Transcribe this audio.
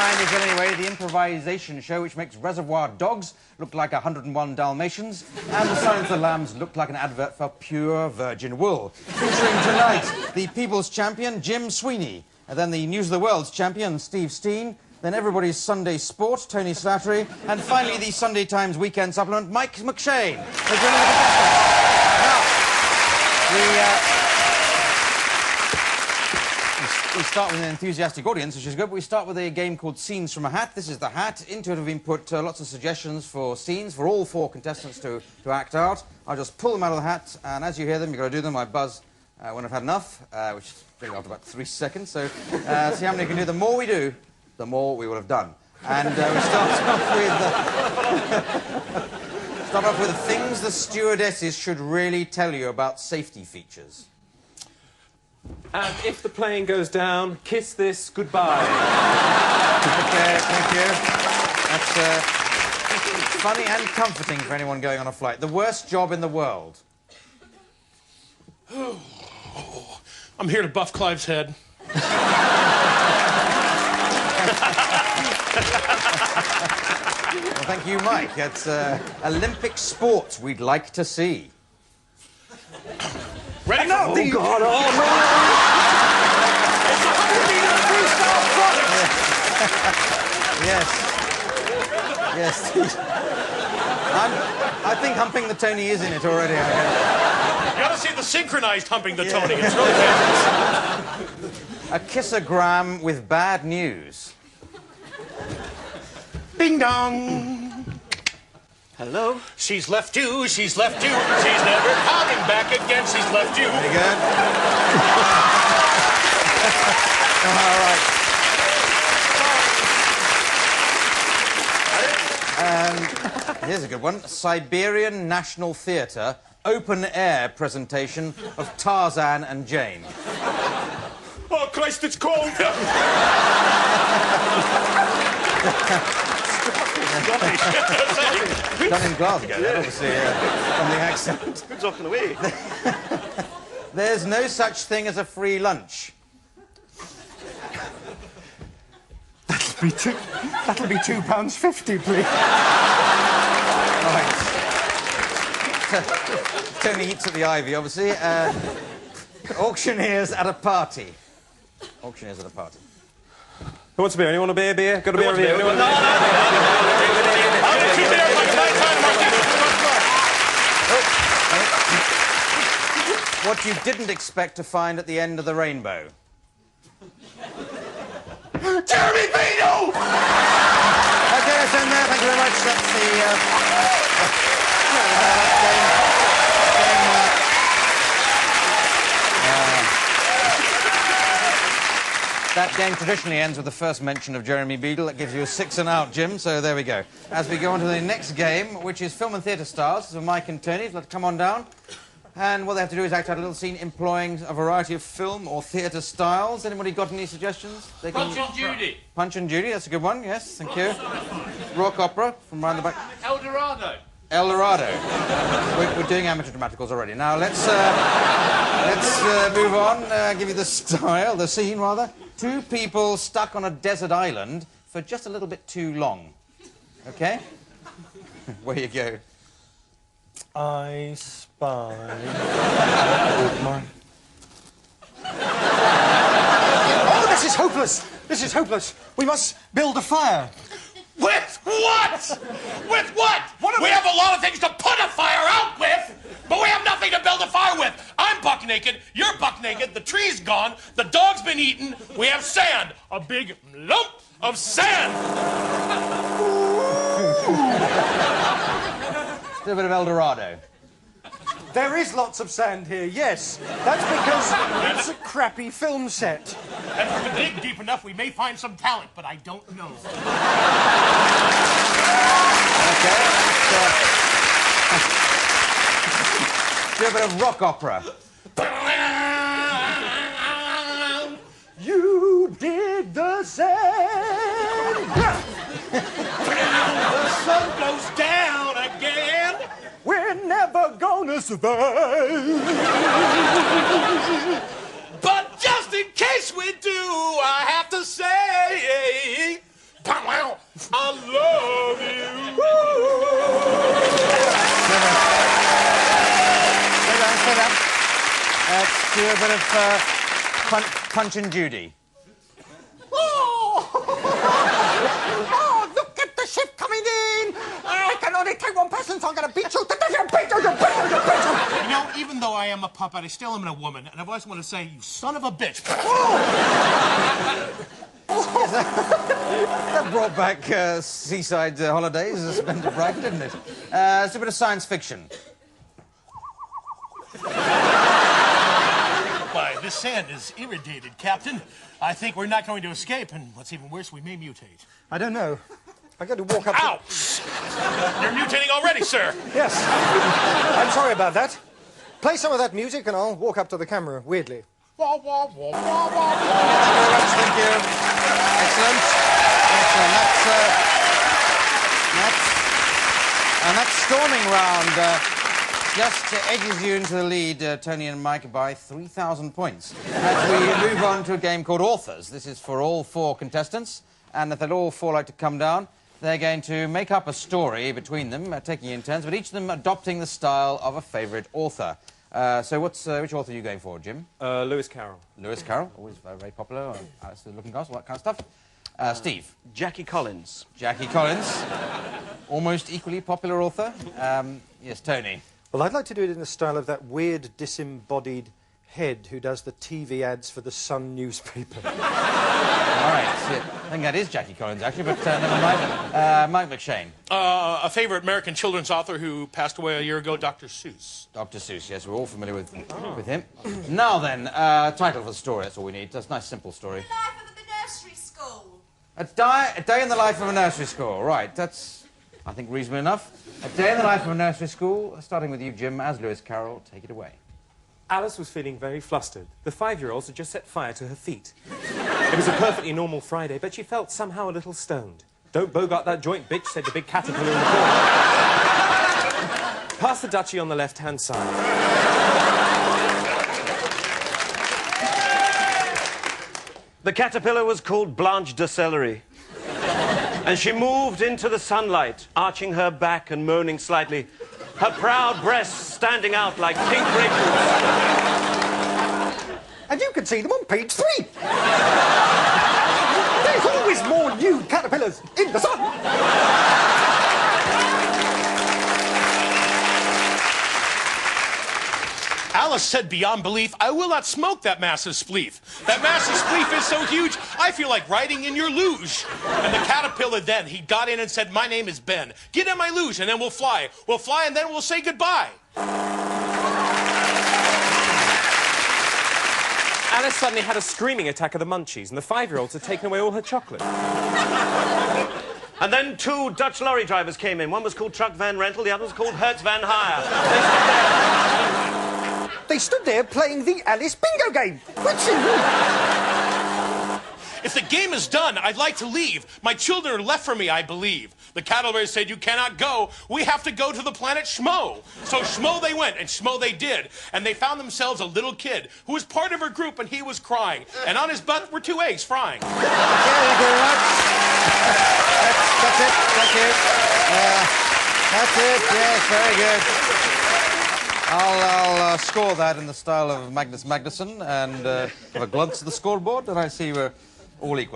Mind Is It Anyway, the improvisation show which makes Reservoir Dogs look like 101 Dalmatians and The Silence of the Lambs look like an advert for pure virgin wool. Featuring tonight the People's Champion, Jim Sweeney, and then the News of the World's Champion, Steve Steen, then Everybody's Sunday Sport, Tony Slattery, and finally the Sunday Times Weekend Supplement, Mike McShane. We start with an enthusiastic audience, which is good, but we start with a game called Scenes from a Hat. This is the hat. Into it have been put lots of suggestions for scenes for all 4 contestants to act out. I'll just pull them out of the hat, and as you hear them, you've got to do them. I buzz when I've had enough, which is after about 3 seconds. So see how many you can do. The more we do, the more we will have done. And we start off with the things the stewardesses should really tell you about safety features. And if the plane goes down, kiss this goodbye. Okay, thank you. That's funny and comforting for anyone going on a flight. The worst job in the world. I'm here to buff Clive's head. Well, thank you, Mike. It's Olympic sports we'd like to see. Ready? No, oh, God. Oh, no! Yes. Yes. I think Humping the Tony is in it already. You ought to see the synchronized Humping the Tony. It's really fantastic. A kissogram with bad news. Ding dong. Hello? She's left you, she's left you. She's never coming back again. She's left you. Very good. All right. Here's a good one. Siberian National Theatre open-air presentation of Tarzan and Jane. Oh, Christ, it's cold. Done in Glasgow, that obviously, from the accent. Good talking away. There's no such thing as a free lunch. That'll be £2.50, please. Right. Tony eats at the Ivy, obviously. Auctioneers at a party. Auctioneers at a party. Who wants a beer? Anyone want a beer? Beer? Got a beer over here? No. I'll get 2 beers like What you didn't expect to find at the end of the rainbow. Jeremy Beadle! Okay, that's in there. Thank you very much. That's the... That game traditionally ends with the first mention of Jeremy Beadle. That gives you a 6 and out, Jim, so there we go. As we go on to the next game, which is film and theatre stars, so Mike and Tony, let's come on down. And what they have to do is act out a little scene employing a variety of film or theatre styles. Anybody got any suggestions? Punch and Judy. Punch and Judy, that's a good one, yes, thank you. Rock opera from round the back. Eldorado. Eldorado. We're doing amateur dramaticals already. Now, let's move on, give you the style, the scene, rather. 2 people stuck on a desert island for just a little bit too long. OK? Where you go. I spy... Oh, this is hopeless! This is hopeless. We must build a fire. With what? With what? We have a lot of things to put a fire out with, but we have nothing to build a fire with. I'm buck naked, you're buck naked, the tree's gone, the dog's been eaten, we have sand. A big lump of sand. Still a bit of Eldorado. There is lots of sand here, yes. That's because it's a crappy film set. And if we dig deep enough, we may find some talent, but I don't know. OK. Do a bit of rock opera. You dig the sand. The sun goes down again. We're never gonna survive. But just in case we do, I have to say, do a bit of Punch and Judy. Oh, look at the ship coming in! I can only take one person, so I'm going to beat you. You know, even though I am a puppet, I still am a woman, and I've always wanted to say, you son of a bitch. That brought back seaside holidays as Spencer Bright, didn't it? It's a bit of science fiction. Why, this sand is irritated, Captain. I think we're not going to escape, and what's even worse, we may mutate. I don't know. I got to walk up. Ow! You're mutating already, sir. Yes. I'm sorry about that. Play some of that music, and I'll walk up to the camera weirdly. Thank you very much, thank you. Excellent. And that's storming round. Just edges you into the lead, Tony and Mike, by 3,000 points. As we move on to a game called Authors. This is for all 4 contestants, and if they'd all 4 like to come down, they're going to make up a story between them, taking in turns, but each of them adopting the style of a favourite author. So which author are you going for, Jim? Lewis Carroll. Lewis Carroll, always very popular. Alice the Looking Glass, all that kind of stuff. Steve? Jackie Collins. Jackie Collins. Almost equally popular author. Yes, Tony? Well, I'd like to do it in the style of that weird, disembodied head who does the TV ads for the Sun newspaper. All right. I think that is Jackie Collins, actually, but never mind. Mike McShane. A favorite American children's author who passed away a year ago, Dr. Seuss. Dr. Seuss, yes, we're all familiar with him. Now then, title for the story, that's all we need. That's a nice, simple story. The life of the nursery school. A day in the life of a nursery school. Right, that's, I think, reasonable enough. A day in the life of a nursery school, starting with you, Jim, as Lewis Carroll. Take it away. Alice was feeling very flustered. The 5-year-olds had just set fire to her feet. It was a perfectly normal Friday, but she felt somehow a little stoned. "Don't bogart that joint, bitch," said the big caterpillar in the corner. Pass the duchy on the left-hand side. The caterpillar was called Blanche de Celery. And she moved into the sunlight, arching her back and moaning slightly, her proud breasts standing out like pink grapefruits. And you can see them on page 3. There's always more nude caterpillars in the sun. Alice said beyond belief, I will not smoke that massive spleef. That massive spleef is so huge, I feel like riding in your luge. And the caterpillar then, he got in and said, my name is Ben. Get in my luge and then we'll fly. We'll fly and then we'll say goodbye. Alice suddenly had a screaming attack of the munchies, and the 5-year-olds had taken away all her chocolate. And then 2 Dutch lorry drivers came in. One was called Truck Van Rental, the other was called Hertz Van Hire. They stood there playing the Alice bingo game. If the game is done, I'd like to leave. My children are left for me, I believe. The caterpillar said, you cannot go. We have to go to the planet Schmo. So Schmo they went, and Schmo they did. And they found themselves a little kid who was part of her group, and he was crying. And on his butt were 2 eggs frying. Thank you very much. That's it. Thank you. That's it. Yes, very good. I'll score that in the style of Magnus Magnusson and have a glance at the scoreboard, and I see we're all equal.